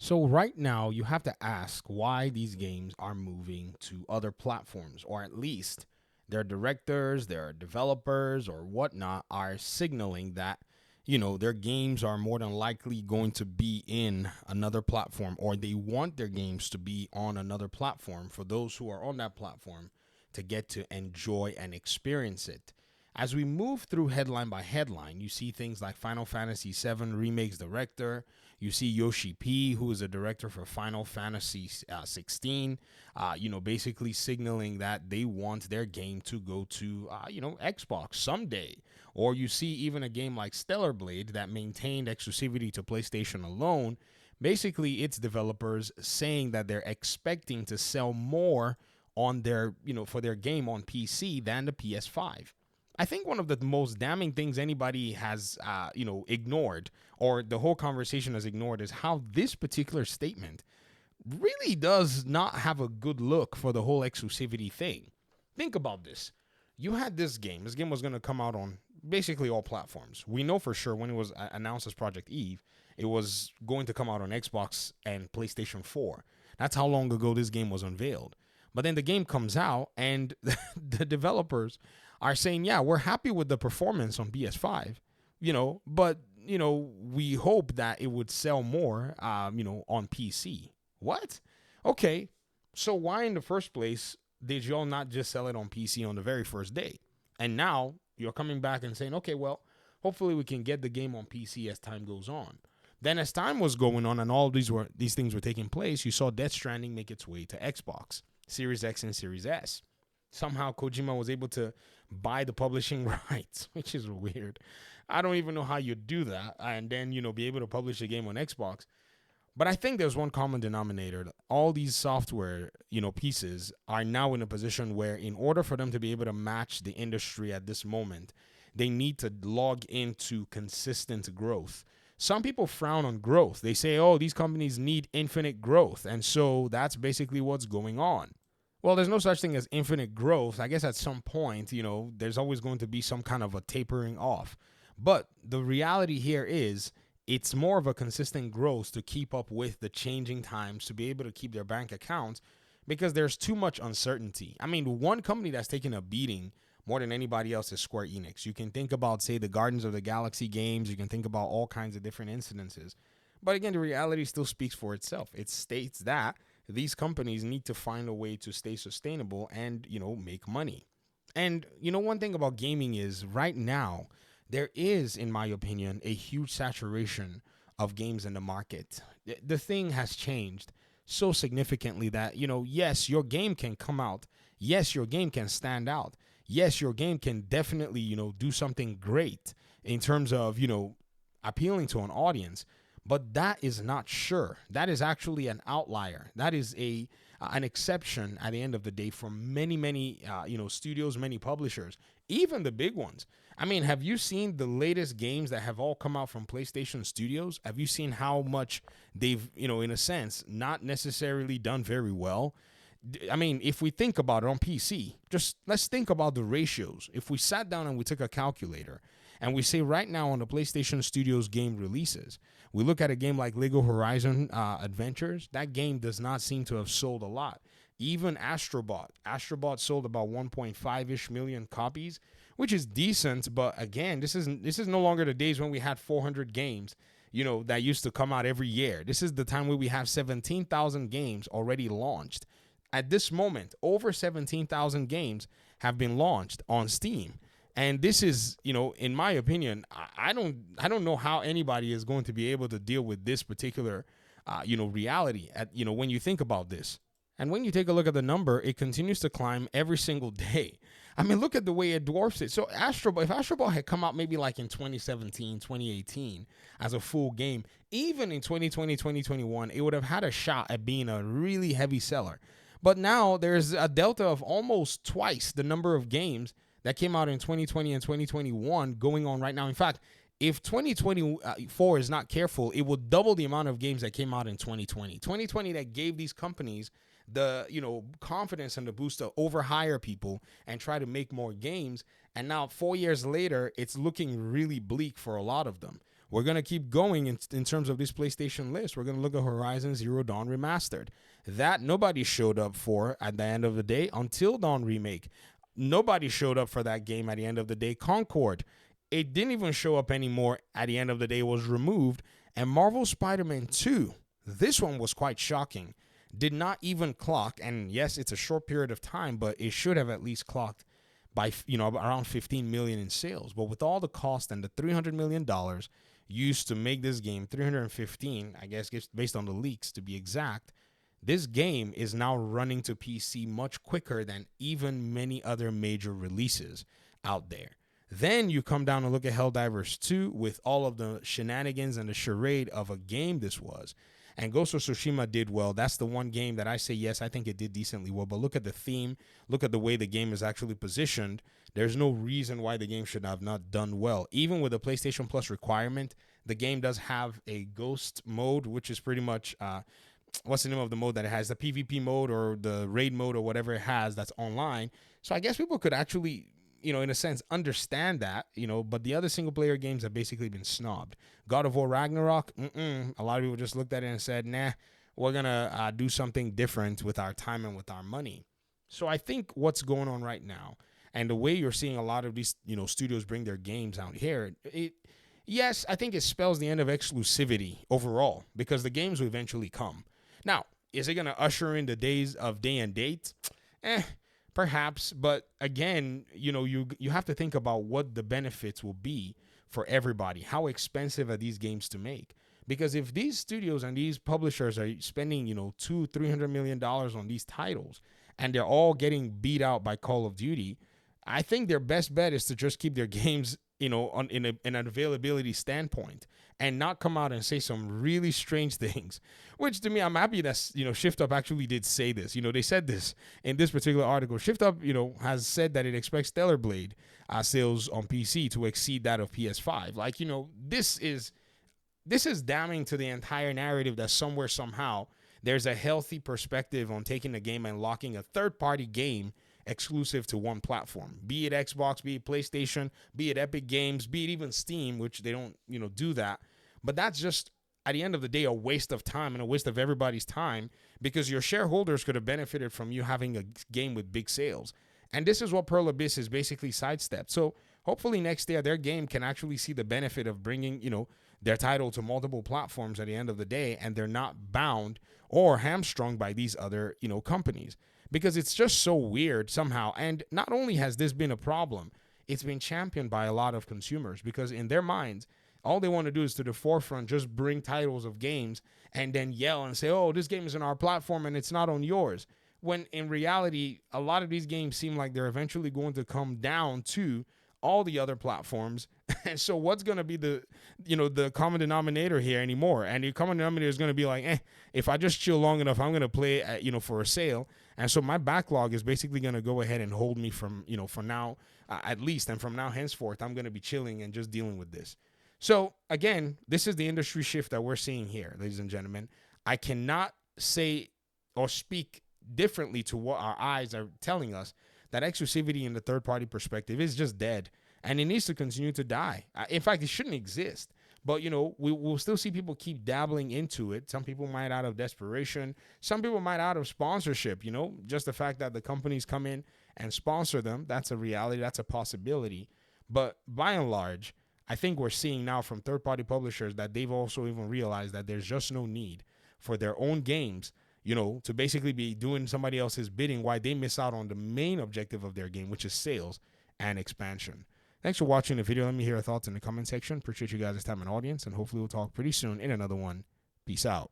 So right now, you have to ask why these games are moving to other platforms, or at least their directors, their developers, or whatnot are signaling that their games are more than likely going to be in another platform, or they want their games to be on another platform for those who are on that platform to get to enjoy and experience it. As we move through headline by headline, you see things like Final Fantasy VII Remake's director. You see Yoshi P, who is a director for Final Fantasy 16, basically signaling that they want their game to go to, Xbox someday. Or you see even a game like Stellar Blade that maintained exclusivity to PlayStation alone. Basically, its developers saying that they're expecting to sell more on their, for their game on PC than the PS5. I think one of the most damning things anybody has, ignored, or the whole conversation has ignored, is how this particular statement really does not have a good look for the whole exclusivity thing. Think about this. You had this game. This game was going to come out on basically all platforms. We know for sure when it was announced as Project Eve, it was going to come out on Xbox and PlayStation 4. That's how long ago this game was unveiled. But then the game comes out, and the developers are saying, yeah, we're happy with the performance on PS5, but, we hope that it would sell more, on PC. What? Okay. So why in the first place did y'all not just sell it on PC on the very first day? And now you're coming back and saying, okay, well, hopefully we can get the game on PC as time goes on. Then as time was going on and all these things were taking place, you saw Death Stranding make its way to Xbox, Series X and Series S. Somehow Kojima was able to buy the publishing rights, which is weird. I don't even know how you do that and then, be able to publish a game on Xbox. But I think there's one common denominator. All these software, pieces are now in a position where in order for them to be able to match the industry at this moment, they need to log into consistent growth. Some people frown on growth. They say, oh, these companies need infinite growth. And so that's basically what's going on. Well, there's no such thing as infinite growth. I guess at some point, there's always going to be some kind of a tapering off. But the reality here is it's more of a consistent growth to keep up with the changing times, to be able to keep their bank accounts, because there's too much uncertainty. I mean, one company that's taken a beating more than anybody else is Square Enix. You can think about, say, the Guardians of the Galaxy games. You can think about all kinds of different incidences. But again, the reality still speaks for itself. It states that these companies need to find a way to stay sustainable and, make money. And, one thing about gaming is right now, there is, in my opinion, a huge saturation of games in the market. The thing has changed so significantly that, yes, your game can come out. Yes, your game can stand out. Yes, your game can definitely, do something great in terms of, appealing to an audience. But that is not sure. That is actually an outlier. That is an exception at the end of the day for many, studios, many publishers, even the big ones. I mean, have you seen the latest games that have all come out from PlayStation Studios? Have you seen how much they've, in a sense, not necessarily done very well? I mean, if we think about it on PC, just let's think about the ratios. If we sat down and we took a calculator and we say right now on the PlayStation Studios game releases, we look at a game like Lego Horizon Adventures, that game does not seem to have sold a lot. Even Astrobot sold about 1.5-ish million copies, which is decent. But again, this is no longer the days when we had 400 games, that used to come out every year. This is the time where we have 17,000 games already launched. At this moment, over 17,000 games have been launched on Steam. And this is, in my opinion, I don't know how anybody is going to be able to deal with this particular, reality when you think about this. And when you take a look at the number, it continues to climb every single day. I mean, look at the way it dwarfs it. So if Astrobot had come out maybe like in 2017, 2018 as a full game, even in 2020, 2021, it would have had a shot at being a really heavy seller. But now there's a delta of almost twice the number of games that came out in 2020 and 2021 going on right now. In fact, if 2024 is not careful, it will double the amount of games that came out in 2020. 2020 that gave these companies the confidence and the boost to overhire people and try to make more games. And now 4 years later, it's looking really bleak for a lot of them. We're going to keep going in terms of this PlayStation list. We're going to look at Horizon Zero Dawn Remastered. That nobody showed up for at the end of the day. Until Dawn Remake, nobody showed up for that game at the end of the day. Concord, it didn't even show up anymore at the end of the day. It was removed. And Marvel Spider-Man 2, this one was quite shocking. Did not even clock, and yes, it's a short period of time, but it should have at least clocked by, around 15 million in sales. But with all the cost and the $300 million used to make this game, 315, I guess, based on the leaks to be exact, this game is now running to PC much quicker than even many other major releases out there. Then you come down and look at Helldivers 2 with all of the shenanigans and the charade of a game this was. And Ghost of Tsushima did well. That's the one game that I say, yes, I think it did decently well. But look at the theme. Look at the way the game is actually positioned. There's no reason why the game should have not done well. Even with the PlayStation Plus requirement, the game does have a ghost mode, which is pretty much, what's the name of the mode that it has? The PvP mode or the raid mode or whatever it has that's online. So I guess people could actually, in a sense, understand that, but the other single player games have basically been snobbed. God of War Ragnarok, a lot of people just looked at it and said, nah, we're going to do something different with our time and with our money. So I think what's going on right now and the way you're seeing a lot of these, studios bring their games out here, yes, I think it spells the end of exclusivity overall because the games will eventually come. Now, is it going to usher in the days of day and date? Perhaps, but again, you have to think about what the benefits will be for everybody. How expensive are these games to make? Because if these studios and these publishers are spending, $200-300 million on these titles, and they're all getting beat out by Call of Duty, I think their best bet is to just keep their games, in an availability standpoint, and not come out and say some really strange things. Which to me, I'm happy that Shift Up actually did say this. They said this in this particular article. Shift Up, has said that it expects Stellar Blade sales on PC to exceed that of PS5. Like, this is damning to the entire narrative that somewhere somehow there's a healthy perspective on taking a game and locking a third-party game exclusive to one platform, be it Xbox, be it PlayStation, be it Epic Games, be it even Steam, which they don't, do that. But that's just, at the end of the day, a waste of time and a waste of everybody's time because your shareholders could have benefited from you having a game with big sales. And this is what Pearl Abyss is basically sidestepped. So hopefully next year, their game can actually see the benefit of bringing, their title to multiple platforms at the end of the day, and they're not bound or hamstrung by these other, companies. Because it's just so weird somehow. And not only has this been a problem, it's been championed by a lot of consumers because in their minds, all they want to do is to the forefront just bring titles of games and then yell and say, oh, this game is on our platform and it's not on yours. When in reality, a lot of these games seem like they're eventually going to come down to all the other platforms. And so what's going to be the common denominator here anymore? And the common denominator is going to be like, if I just chill long enough, I'm going to play for a sale. And so my backlog is basically going to go ahead and hold me from, for now, at least. And from now henceforth, I'm going to be chilling and just dealing with this. So again, this is the industry shift that we're seeing here, ladies and gentlemen. I cannot say or speak differently to what our eyes are telling us, that exclusivity in the third-party perspective is just dead, and it needs to continue to die. In fact, it shouldn't exist. But, we'll still see people keep dabbling into it. Some people might out of desperation. Some people might out of sponsorship, just the fact that the companies come in and sponsor them. That's a reality. That's a possibility. But by and large, I think we're seeing now from third-party publishers that they've also even realized that there's just no need for their own games to basically be doing somebody else's bidding while they miss out on the main objective of their game, which is sales and expansion. Thanks for watching the video. Let me hear your thoughts in the comment section. Appreciate you guys' time and audience, and hopefully we'll talk pretty soon in another one. Peace out.